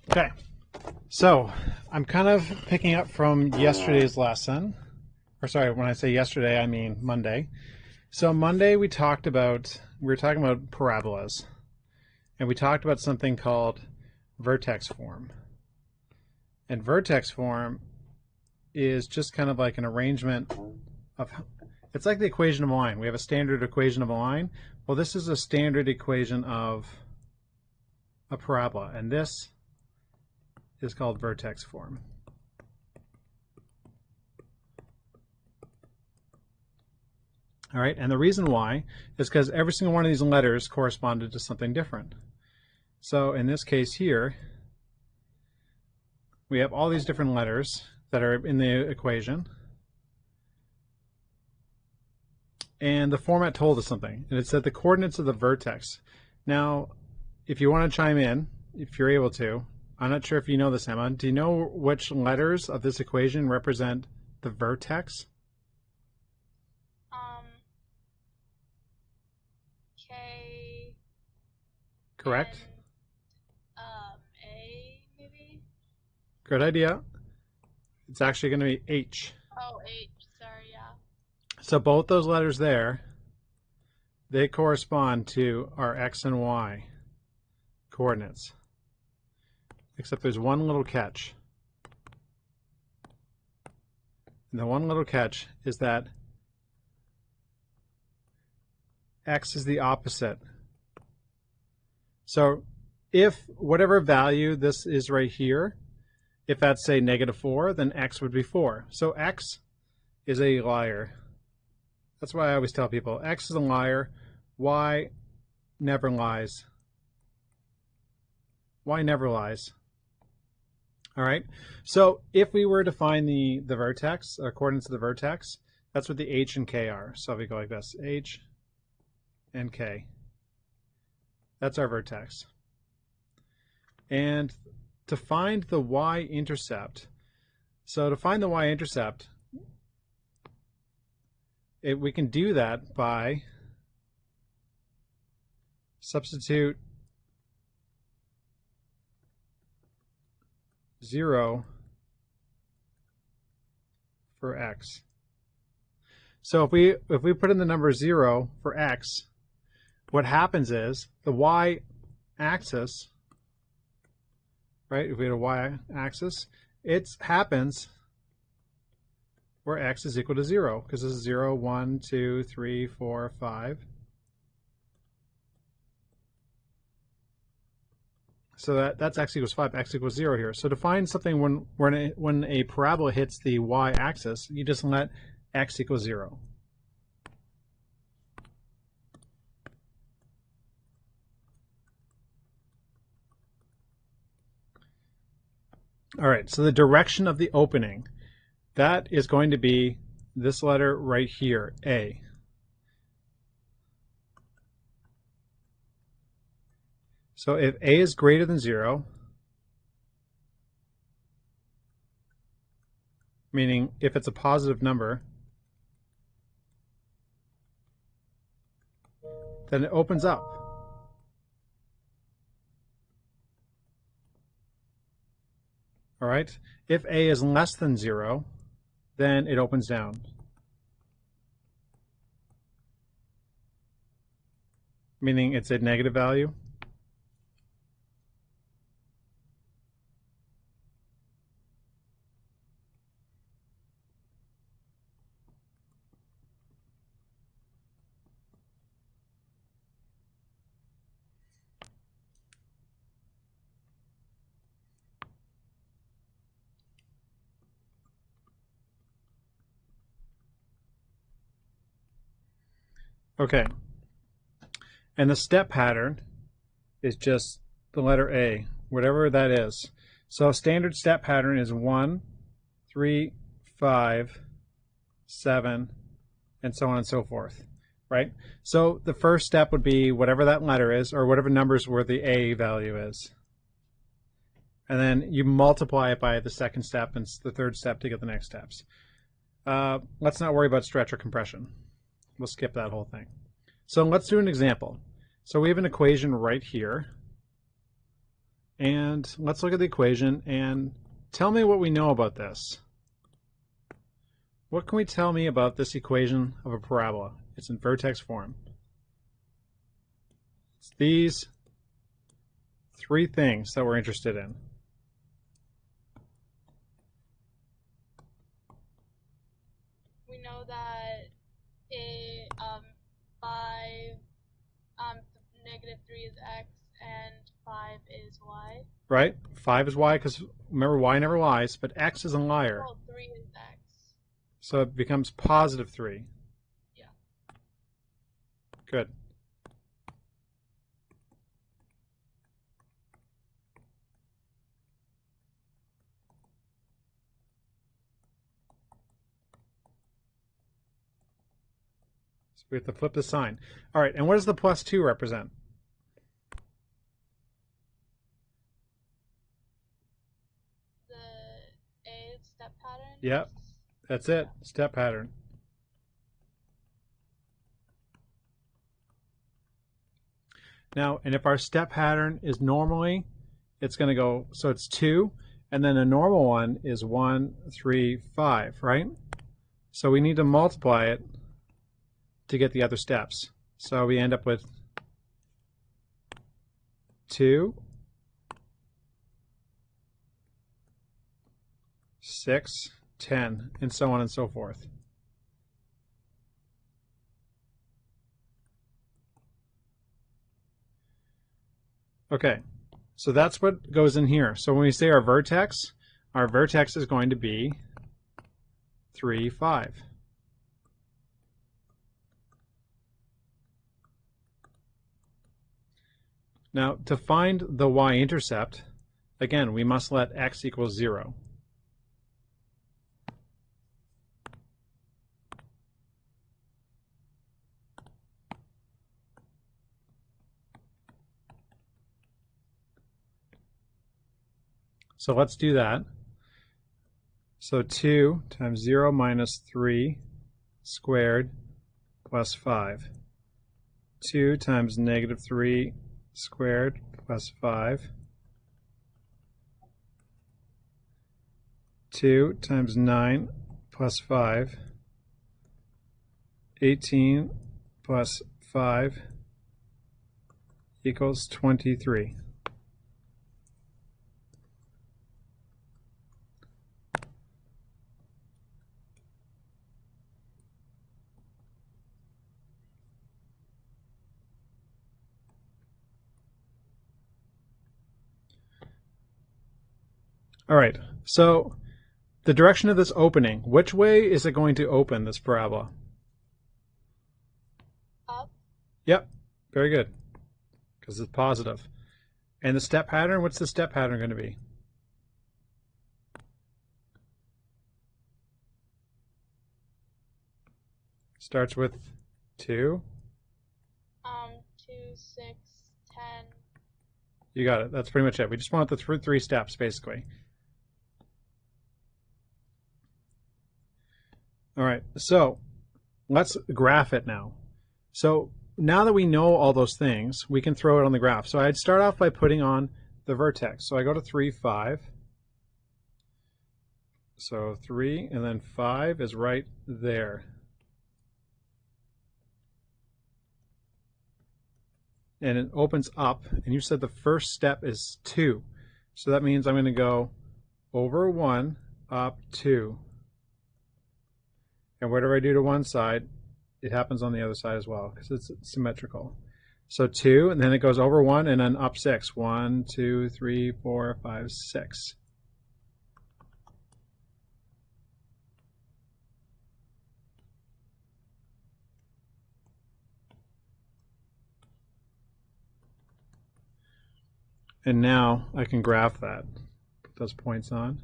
Okay, so I'm kind of picking up from yesterday's lesson. Or sorry, when I say yesterday, I mean Monday. So Monday we were talking about parabolas, and we talked about something called vertex form. And vertex form is just kind of like an arrangement of, it's like the equation of a line. We have a standard equation of a line. Well, this is a standard equation of a parabola, and this is called vertex form. All right, and the reason why is because every single one of these letters corresponded to something different. So in this case here, we have all these different letters that are in the equation, and the format told us something, and it said the coordinates of the vertex. Now, if you want to chime in, if you're able to, I'm not sure if you know this, Emma. Do you know which letters of this equation represent the vertex? K. Correct. And, A, maybe? Good idea. It's actually going to be H. Oh, H. Sorry, yeah. So both those letters there, they correspond to our X and Y coordinates. Except there's one little catch. And the one little catch is that X is the opposite. So if whatever value this is right here, if that's say -4, then X would be 4. So X is a liar. That's why I always tell people X is a liar. Y never lies. Y never lies. All right. So if we were to find the vertex, coordinates of the vertex, that's what the H and K are. So if we go like this, H and K, that's our vertex. And to find the y-intercept, so to find the y-intercept, we can do that by substitute 0 for x. So if we put in the number 0 for x, what happens is the y-axis, right? If we had a y-axis, it happens where x is equal to 0, because this is 0, 1, 2, 3, 4, 5. So that's x equals 5, x equals 0 here. So to find something when a parabola hits the y-axis, you just let x equal 0. All right, so the direction of the opening, that is going to be this letter right here, A. So if A is greater than 0, meaning if it's a positive number, then it opens up. All right. If A is less than 0, then it opens down. Meaning it's a negative value. Okay. And the step pattern is just the letter A, whatever that is. So standard step pattern is 1, 3, 5, 7, and so on and so forth, right? So the first step would be whatever that letter is, or whatever numbers where the A value is. And then you multiply it by the second step and the third step to get the next steps. Let's not worry about stretch or compression. We'll skip that whole thing. So let's do an example. So we have an equation right here. And let's look at the equation and tell me what we know about this. What can we tell me about this equation of a parabola? It's in vertex form. It's these three things that we're interested in. We know that negative 3 is x and 5 is y. Right? 5 is y because remember y never lies, but x is a liar. Well, 3 is x. So it becomes positive 3. Yeah. Good. So we have to flip the sign. All right, and what does the plus 2 represent? The A step pattern? Yep, that's it. Step pattern. Now, and if our step pattern is normally, it's going to go, so it's 2, and then a normal one is 1, 3, 5, right? So we need to multiply it to get the other steps. So we end up with 2, 6, 10, and so on and so forth. Okay, so that's what goes in here. So when we say our vertex is going to be 3, 5. Now, to find the y-intercept, again, we must let x equal 0. So let's do that. So 2 times 0 minus 3 squared plus 5. 2 times negative 3 squared plus 5. 2 times 9 plus 5. 18 plus 5 equals 23. All right, so the direction of this opening, which way is it going to open, this parabola? Up. Yep, very good, because it's positive. And the step pattern, what's the step pattern going to be? Starts with 2. 2, 6, 10. You got it. That's pretty much it. We just want the three steps, basically. All right, so let's graph it now. So now that we know all those things, we can throw it on the graph. So I'd start off by putting on the vertex. So I go to 3, 5. So 3, and then 5 is right there. And it opens up, and you said the first step is 2. So that means I'm going to go over 1, up 2. And whatever I do to one side, it happens on the other side as well, because it's symmetrical. So 2, and then it goes over 1, and then up 6. 1, 2, 3, 4, 5, 6. And now I can graph that. Put those points on.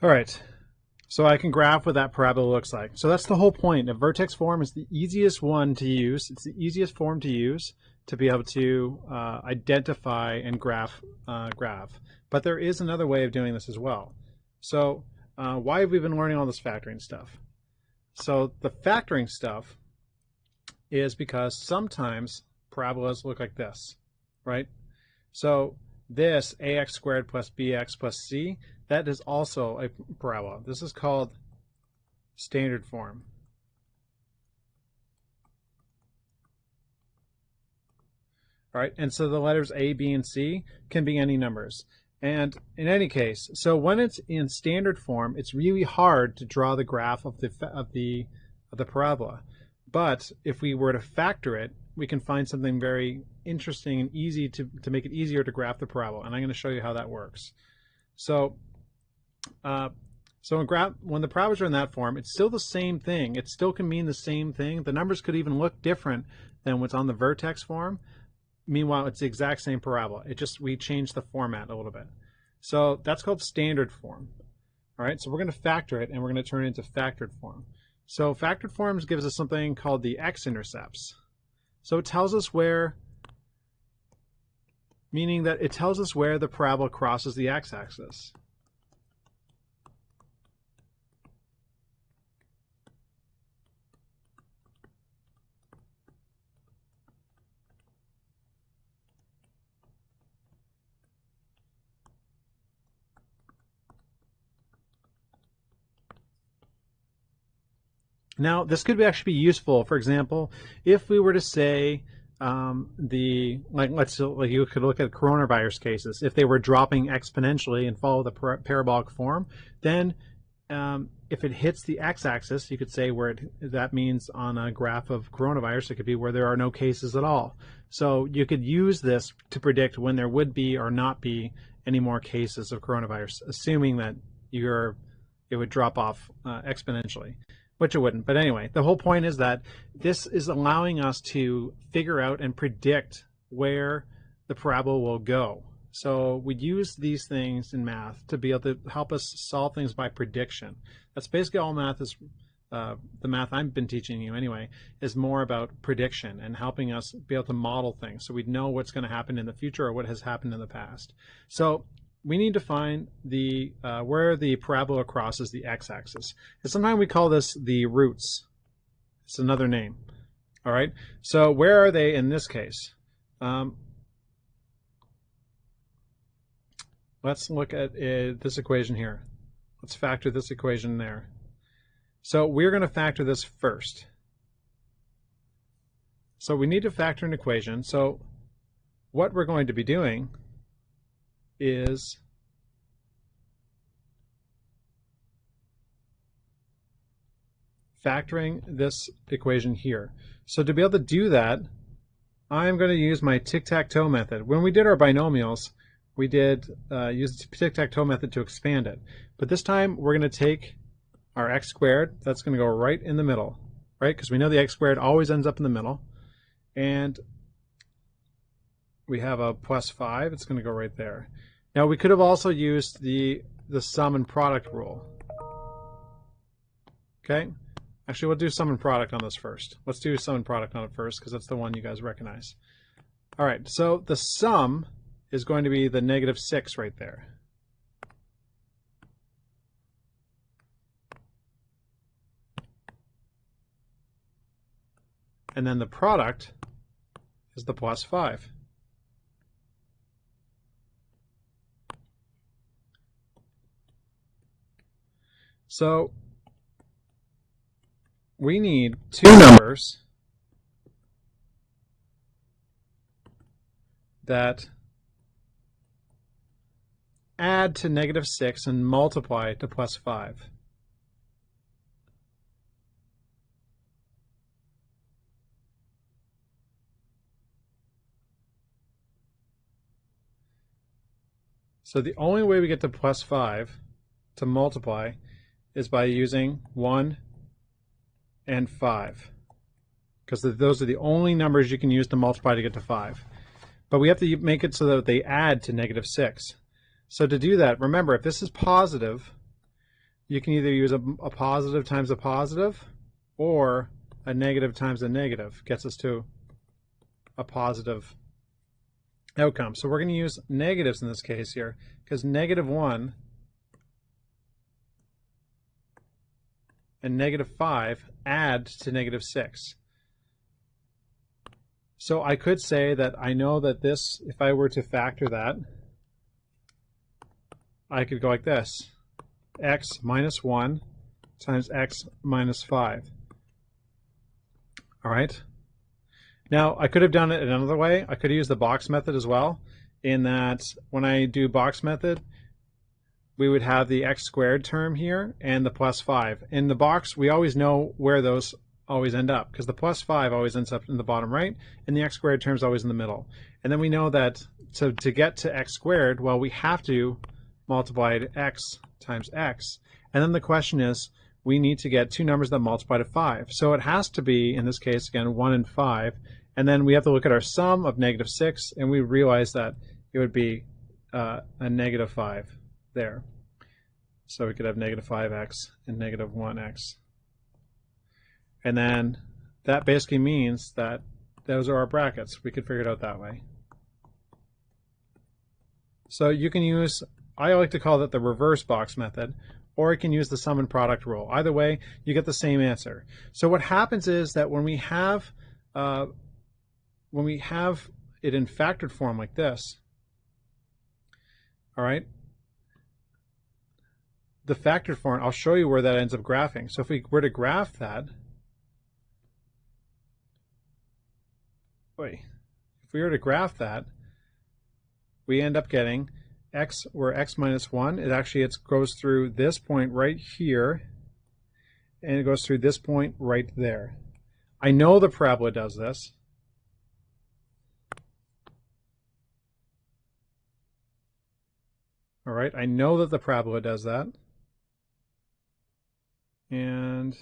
All right, So I can graph what that parabola looks like. So that's the whole point. A vertex form is the easiest one to use. It's the easiest form to use to be able to identify and graph. But there is another way of doing this as well. So why have we been learning all this factoring stuff? So the factoring stuff is because sometimes parabolas look like this, right? So this ax squared plus bx plus c, that is also a parabola. This is called standard form. All right, and so the letters A, B, and C can be any numbers. And in any case, so when it's in standard form, it's really hard to draw the graph of the parabola. But if we were to factor it, we can find something very interesting and easy to make it easier to graph the parabola. And I'm going to show you how that works. So, when the parabolas are in that form, it's still the same thing. It still can mean the same thing. The numbers could even look different than what's on the vertex form. Meanwhile, it's the exact same parabola. We changed the format a little bit. So that's called standard form. All right, so we're going to factor it, and we're going to turn it into factored form. So factored forms gives us something called the x-intercepts. So it tells us where, meaning that it tells us where the parabola crosses the x-axis. Now, this could actually be useful. For example, if we were to say you could look at coronavirus cases. If they were dropping exponentially and follow the parabolic form, then if it hits the x-axis, you could say that means on a graph of coronavirus, it could be where there are no cases at all. So you could use this to predict when there would be or not be any more cases of coronavirus, assuming that it would drop off exponentially. Which it wouldn't. But anyway, the whole point is that this is allowing us to figure out and predict where the parabola will go. So we use these things in math to be able to help us solve things by prediction. That's basically all math is. The math I've been teaching you anyway is more about prediction and helping us be able to model things so we know what's going to happen in the future or what has happened in the past. So we need to find the where the parabola crosses the x-axis. And sometimes we call this the roots. It's another name. All right. So where are they in this case? Let's look at this equation here. Let's factor this equation there. So we're going to factor this first. So we need to factor an equation. So what we're going to be doing is factoring this equation here. So to be able to do that, I'm going to use my tic-tac-toe method. When we did our binomials, we did use the tic-tac-toe method to expand it. But this time we're going to take our x squared, that's going to go right in the middle, right? Because we know the x squared always ends up in the middle. And we have a plus 5, it's going to go right there. Now we could have also used the sum and product rule. Okay? Actually, we'll do sum and product on this first. Let's do sum and product on it first because that's the one you guys recognize. All right, so the sum is going to be the -6 right there. And then the product is the plus 5. So we need two numbers that add to -6 and multiply to plus 5. So the only way we get to plus 5 to multiply is by using 1 and 5, because those are the only numbers you can use to multiply to get to 5. But we have to make it so that they add to -6. So to do that, remember, if this is positive, you can either use a positive times a positive, or a negative times a negative gets us to a positive outcome. So we're going to use negatives in this case here, because -1 and -5 add to -6. So I could say that I know that this, if I were to factor that, I could go like this: x minus 1 times x minus 5. All right. Now, I could have done it another way. I could have used the box method as well, in that when I do box method, we would have the x squared term here and the plus 5. In the box, we always know where those always end up, because the plus 5 always ends up in the bottom right, and the x squared term is always in the middle. And then we know that to get to x squared, well, we have to multiply x times x. And then the question is, we need to get two numbers that multiply to 5. So it has to be, in this case, again, 1 and 5. And then we have to look at our sum of -6, and we realize that it would be a -5 there. So we could have -5x and -1x. And then that basically means that those are our brackets. We could figure it out that way. So you can use, I like to call that the reverse box method, or you can use the sum and product rule. Either way, you get the same answer. So what happens is that when we have it in factored form like this, all right, the factored form, I'll show you where that ends up graphing. So if we were to graph that, we end up getting x, where x minus 1, it goes through this point right here, and it goes through this point right there. I know the parabola does this. All right, I know that the parabola does that. And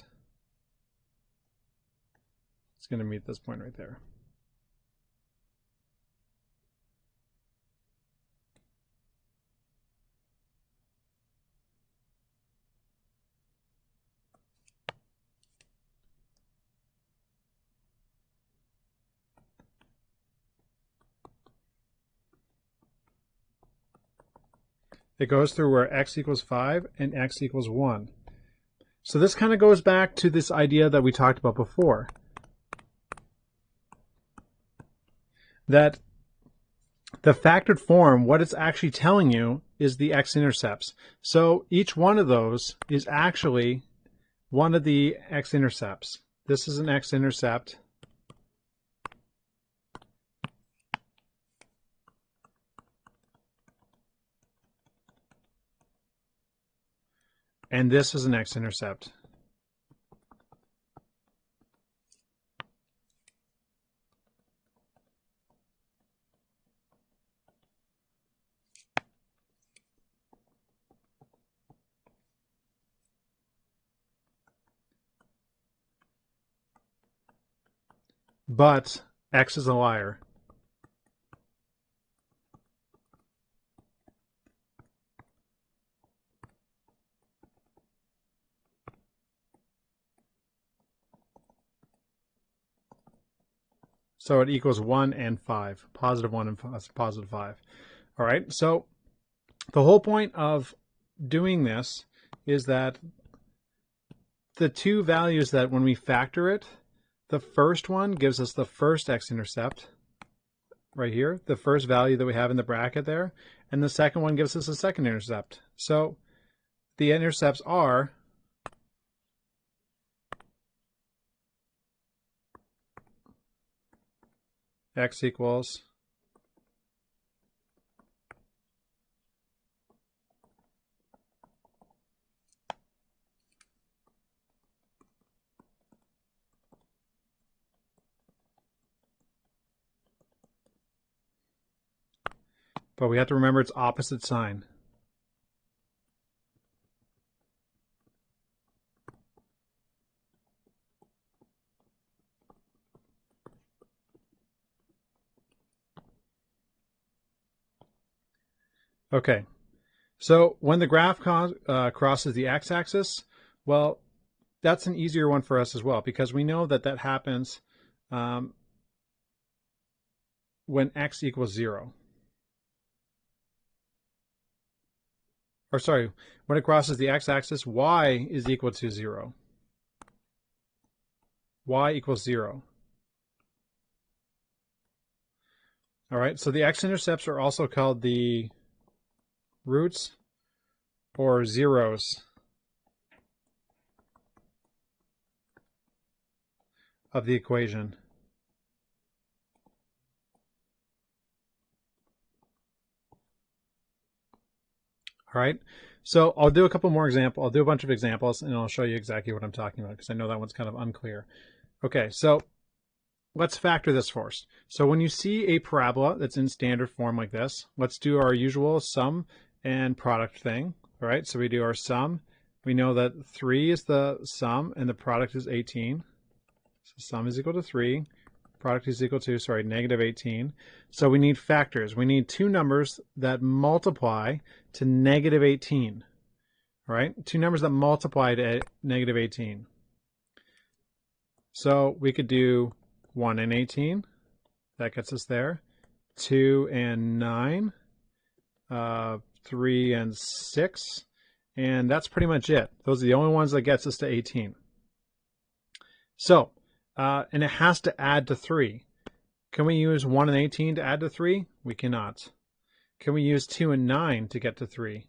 it's going to meet this point right there. It goes through where x equals 5 and x equals 1. So this kind of goes back to this idea that we talked about before, that the factored form, what it's actually telling you is the x-intercepts. So each one of those is actually one of the x-intercepts. This is an x-intercept. And this is an x-intercept. But x is a liar. So it equals 1 and 5, positive 1 and positive 5. All right, so the whole point of doing this is that the two values that when we factor it, the first one gives us the first x-intercept right here, the first value that we have in the bracket there, and the second one gives us a second intercept. So the intercepts are x equals but we have to remember its opposite sign. Okay, So when the graph crosses the x-axis, well, that's an easier one for us as well, because we know that that happens when x equals 0. Or sorry, when it crosses the x-axis, y is equal to 0. Y equals 0. All right, so the x-intercepts are also called the roots or zeros of the equation. All right, so I'll do a couple more examples. I'll do a bunch of examples, and I'll show you exactly what I'm talking about, because I know that one's kind of unclear. Okay, so let's factor this first. So when you see a parabola that's in standard form like this, let's do our usual sum and product thing. All right, so we do our sum. We know that 3 is the sum, and the product is 18. So sum is equal to 3. Product is equal to, sorry, negative 18. So we need factors. We need two numbers that multiply to negative 18. All right, two numbers that multiply to negative 18. So we could do 1 and 18. That gets us there. 2 and 9. 3 and 6. And that's pretty much it. Those are the only ones that gets us to 18. So, and it has to add to 3. Can we use 1 and 18 to add to 3? We cannot. Can we use 2 and 9 to get to 3?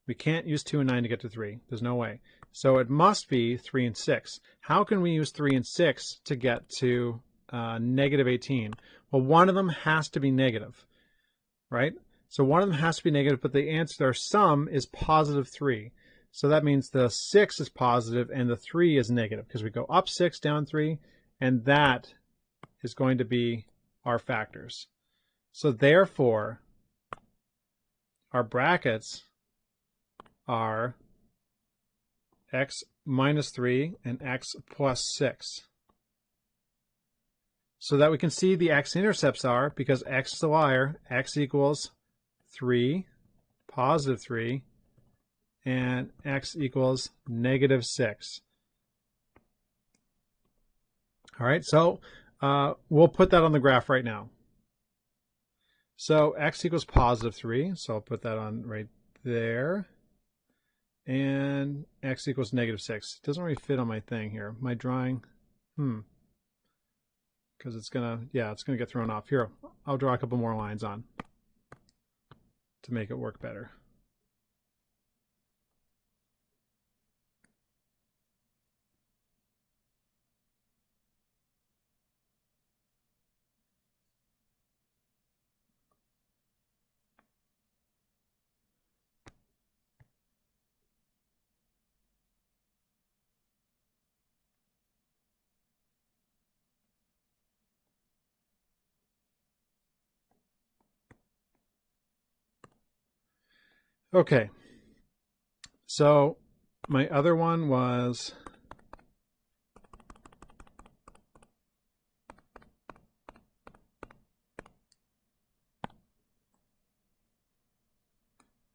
We can't use 2 and 9 to get to 3. There's no way. So it must be 3 and 6. How can we use 3 and 6 to get to negative 18? Well, one of them has to be negative, right? So one of them has to be negative, but the answer, their sum is positive 3. So that means the 6 is positive and the 3 is negative, because we go up 6, down 3, and that is going to be our factors. So therefore, our brackets are x minus 3 and x plus 6. So that we can see the x-intercepts are, because x is a liar, x equals 3, positive 3, and x equals negative 6. All right, so we'll put that on the graph right now. So x equals positive 3, so I'll put that on right there. And x equals negative 6. It doesn't really fit on my thing here. My drawing, because it's gonna get thrown off. Here, I'll draw a couple more lines on to make it work better. Okay, so my other one was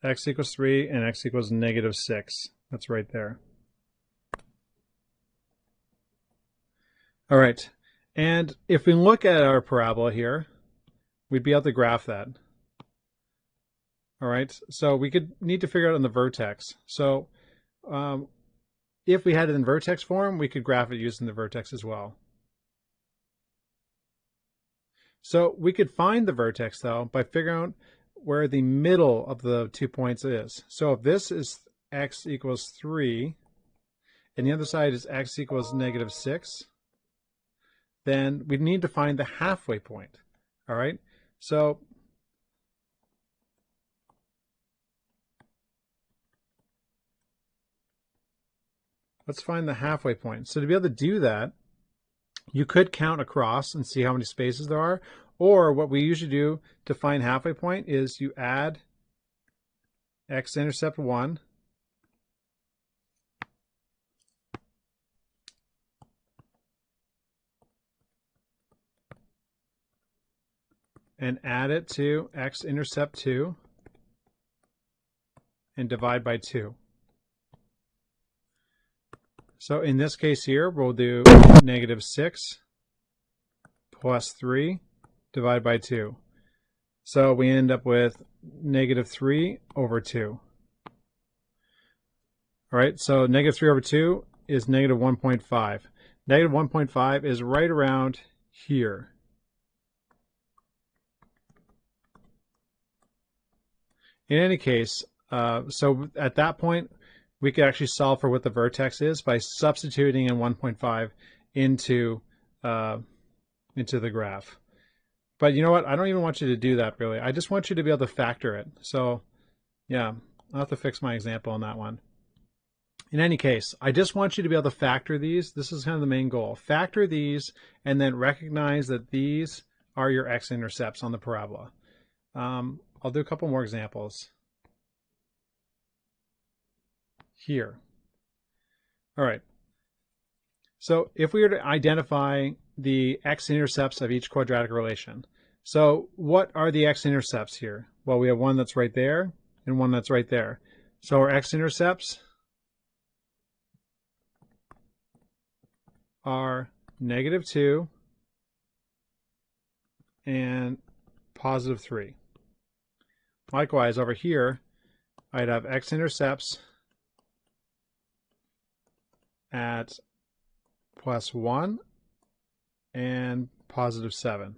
x equals 3 and x equals negative 6. That's right there. All right, and if we look at our parabola here, we'd be able to graph that. All right, so we could need to figure out on the vertex. So if we had it in vertex form, we could graph it using the vertex as well. So we could find the vertex, though, by figuring out where the middle of the 2 points is. So if this is x equals 3, and the other side is x equals negative 6, then we need to find the halfway point. All right, so let's find the halfway point. So to be able to do that, you could count across and see how many spaces there are, or what we usually do to find halfway point is you add x-intercept 1 and add it to x-intercept 2 and divide by 2. So in this case here, we'll do -6 plus 3 divided by 2. So we end up with -3 over 2. All right, so -3 over 2 is -1.5. -1.5 is right around here. In any case, so at that point, we could actually solve for what the vertex is by substituting in 1.5 into the graph. But you know what? I don't even want you to do that, really. I just want you to be able to factor it. So, yeah, I'll have to fix my example on that one. In any case, I just want you to be able to factor these. This is kind of the main goal. Factor these and then recognize that these are your x-intercepts on the parabola. I'll do a couple more examples here. All right. So if we were to identify the x-intercepts of each quadratic relation, so what are the x-intercepts here? Well, we have one that's right there and one that's right there. So our x-intercepts are -2 and +3. Likewise, over here, I'd have x-intercepts at +1 and +7.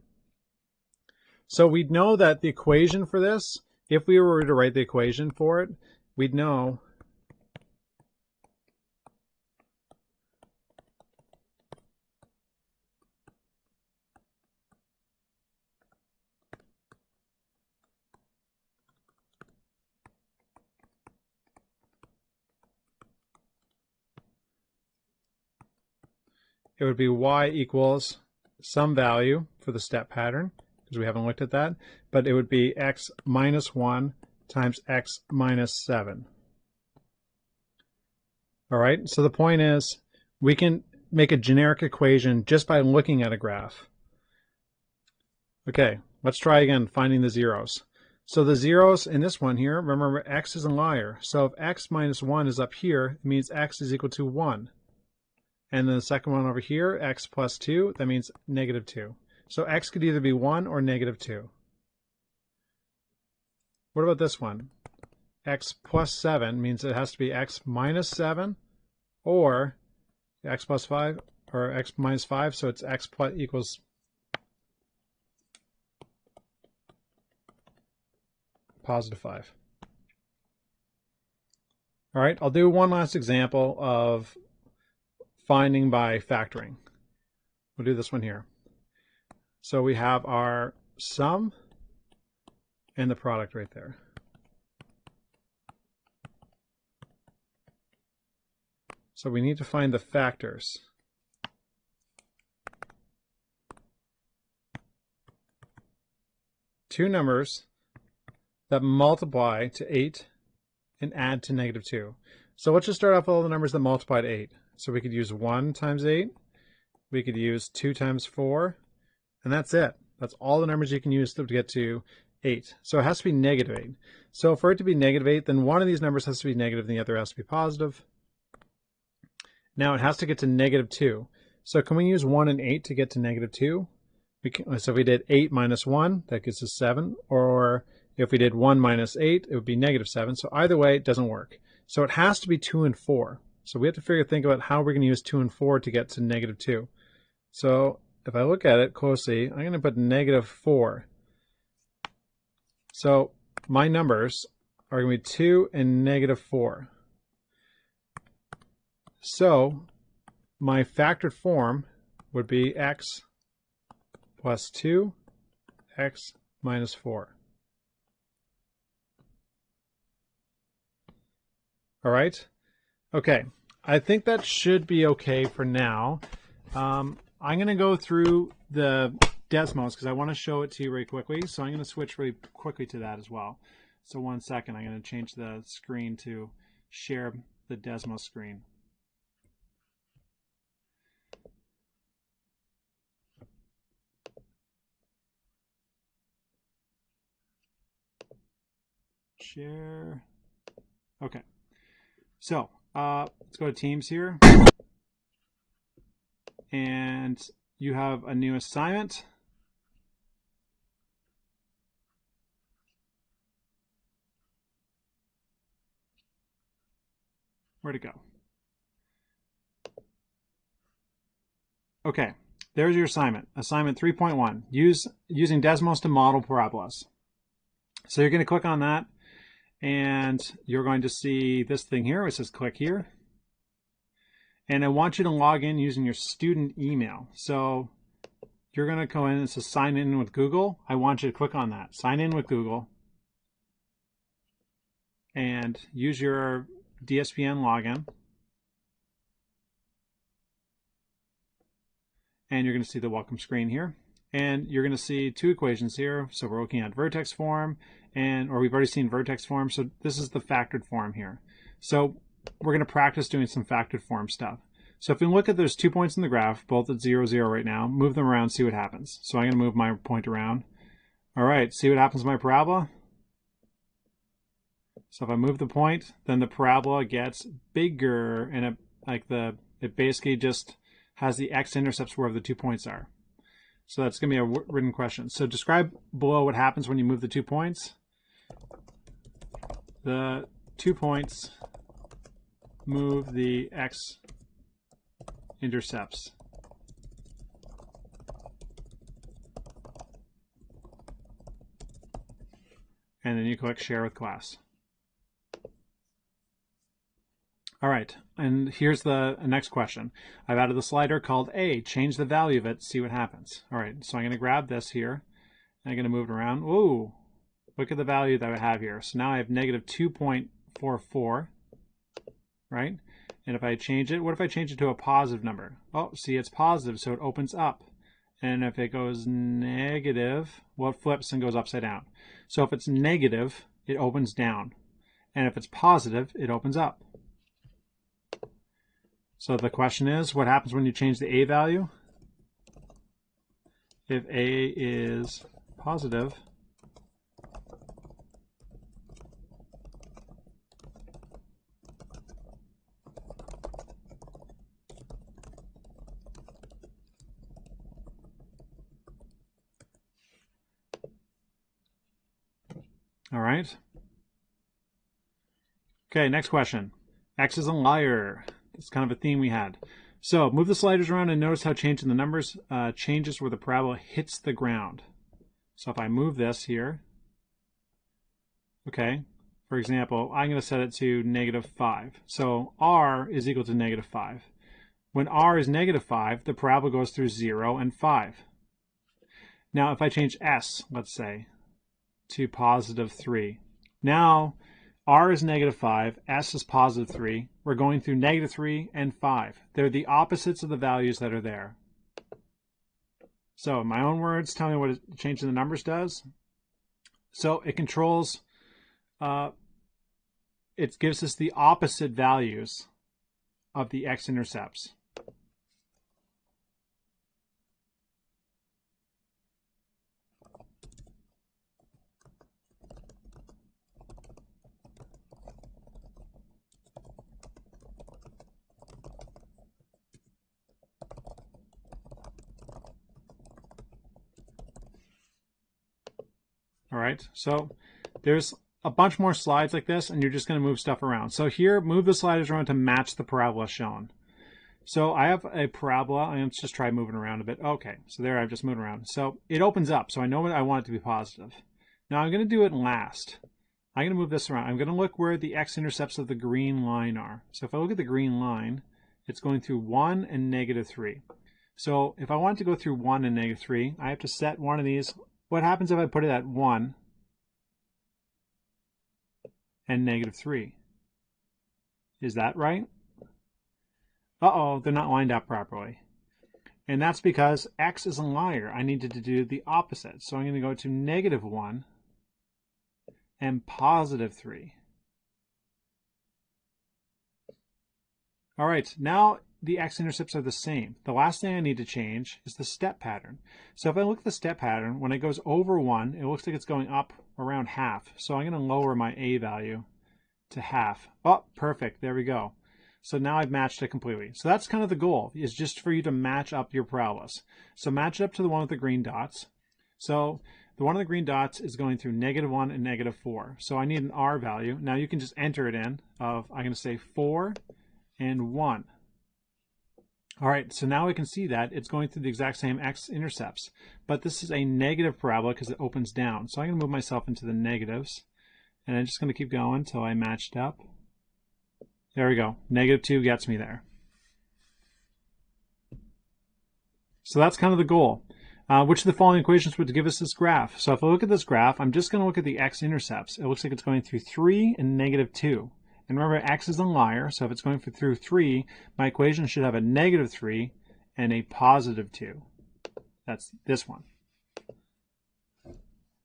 So we'd know that the equation for this, if we were to write the equation for it, we'd know it would be y equals some value for the step pattern, because we haven't looked at that, but it would be x minus 1 times x minus 7. All right, so the point is we can make a generic equation just by looking at a graph. Okay, let's try again finding the zeros. So the zeros in this one here, remember x is a liar. So if x minus 1 is up here, it means x is equal to 1. And then the second one over here, x plus 2, that means -2. So x could either be 1 or -2. What about this one? X plus 7 means it has to be x minus 7 or x plus 5 or x minus 5, so it's x plus equals +5. All right, I'll do one last example of finding by factoring. We'll do this one here. So we have our sum and the product right there. So we need to find the factors. Two numbers that multiply to 8 and add to -2. So let's just start off with all the numbers that multiply to 8. So we could use 1 times 8, we could use 2 times 4, and that's it. That's all the numbers you can use to get to 8. So it has to be -8. So for it to be -8, then one of these numbers has to be negative and the other has to be positive. Now it has to get to -2. So can we use 1 and 8 to get to -2? So if we did 8 minus 1, that gives us 7. Or if we did 1 minus 8, it would be -7. So either way, it doesn't work. So it has to be 2 and 4. So we have to think about how we're going to use 2 and 4 to get to -2. So if I look at it closely, I'm going to put -4. So my numbers are going to be 2 and -4. So my factored form would be x plus 2, x minus 4. All right. Okay, I think that should be okay for now. I'm going to go through the Desmos because I want to show it to you really quickly. So I'm going to switch really quickly to that as well. So 1 second, I'm going to change the screen to share the Desmos screen. Share. Okay. So let's go to Teams here. And you have a new assignment. Where'd it go? Okay, there's your assignment. Assignment 3.1, using Desmos to model parabolas. So you're going to click on that, and you're going to see this thing here. It says click here. And I want you to log in using your student email. So you're going to go in and it says sign in with Google. I want you to click on that. Sign in with Google. And use your DSPN login. And you're going to see the welcome screen here. And you're going to see two equations here. So we're looking at vertex form, or we've already seen vertex form. So this is the factored form here. So we're going to practice doing some factored form stuff. So if we look at those 2 points in the graph, both at 0, 0 right now, move them around, see what happens. So I'm going to move my point around. All right, see what happens to my parabola? So if I move the point, then the parabola gets bigger, and it basically just has the x-intercepts wherever the 2 points are. So that's going to be a written question. So describe below what happens when you move the 2 points. The 2 points move the x-intercepts. And then you click share with class. All right, and here's the next question. I've added the slider called A. Change the value of it, see what happens. All right, so I'm going to grab this here, and I'm going to move it around. Ooh, look at the value that I have here. So now I have negative 2.44, right? And if I change it, what if I change it to a positive number? Oh, see, it's positive, so it opens up. And if it goes negative, well, it flips and goes upside down. So if it's negative, it opens down. And if it's positive, it opens up. So the question is, what happens when you change the A value? If A is positive, all right. Okay, next question. X is a liar. It's kind of a theme we had. So move the sliders around and notice how changing the numbers changes where the parabola hits the ground. So if I move this here, okay, for example, I'm going to set it to -5. So R is equal to -5. When R is -5, the parabola goes through 0 and 5. Now if I change S, let's say, to +3, now R is -5, S is +3. We're going through -3 and 5. They're the opposites of the values that are there. So in my own words, tell me what changing the numbers does. So it controls, it gives us the opposite values of the x-intercepts. All right, so there's a bunch more slides like this, and you're just going to move stuff around. So here, move the sliders around to match the parabola shown. So I have a parabola, and let's just try moving around a bit. Okay, so there I've just moved around. So it opens up, so I know I want it to be positive. Now I'm going to do it last. I'm going to move this around. I'm going to look where the x-intercepts of the green line are. So if I look at the green line, it's going through 1 and -3. So if I want to go through 1 and -3, I have to set one of these. What happens if I put it at 1 and -3? Is that right? Uh-oh, they're not lined up properly. And that's because x is a liar. I needed to do the opposite. So I'm going to go to -1 and +3. All right, now the x-intercepts are the same. The last thing I need to change is the step pattern. So if I look at the step pattern, when it goes over 1, it looks like it's going up around half. So I'm going to lower my A value to half. Oh, perfect. There we go. So now I've matched it completely. So that's kind of the goal, is just for you to match up your parabolas. So match it up to the one with the green dots. So the one with the green dots is going through -1 and -4. So I need an R value. Now you can just enter it in of, I'm going to say 4 and 1. All right, so now we can see that it's going through the exact same x-intercepts. But this is a negative parabola because it opens down. So I'm going to move myself into the negatives. And I'm just going to keep going until I matched up. There we go. -2 gets me there. So that's kind of the goal. Which of the following equations would give us this graph? So if I look at this graph, I'm just going to look at the x-intercepts. It looks like it's going through 3 and -2. And remember, x is a liar, so if it's going through 3, my equation should have a -3 and a +2. That's this one.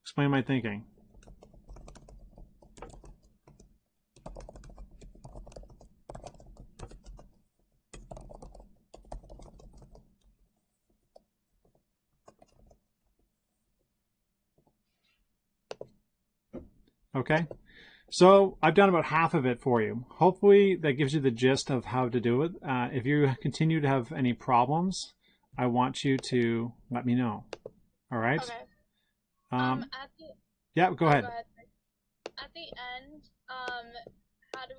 Explain my thinking. Okay, so I've done about half of it for you. Hopefully that gives you the gist of how to do it. If you continue to have any problems, I want you to let me know. All right? Okay. Yeah, go ahead. Go ahead. At the end, how do we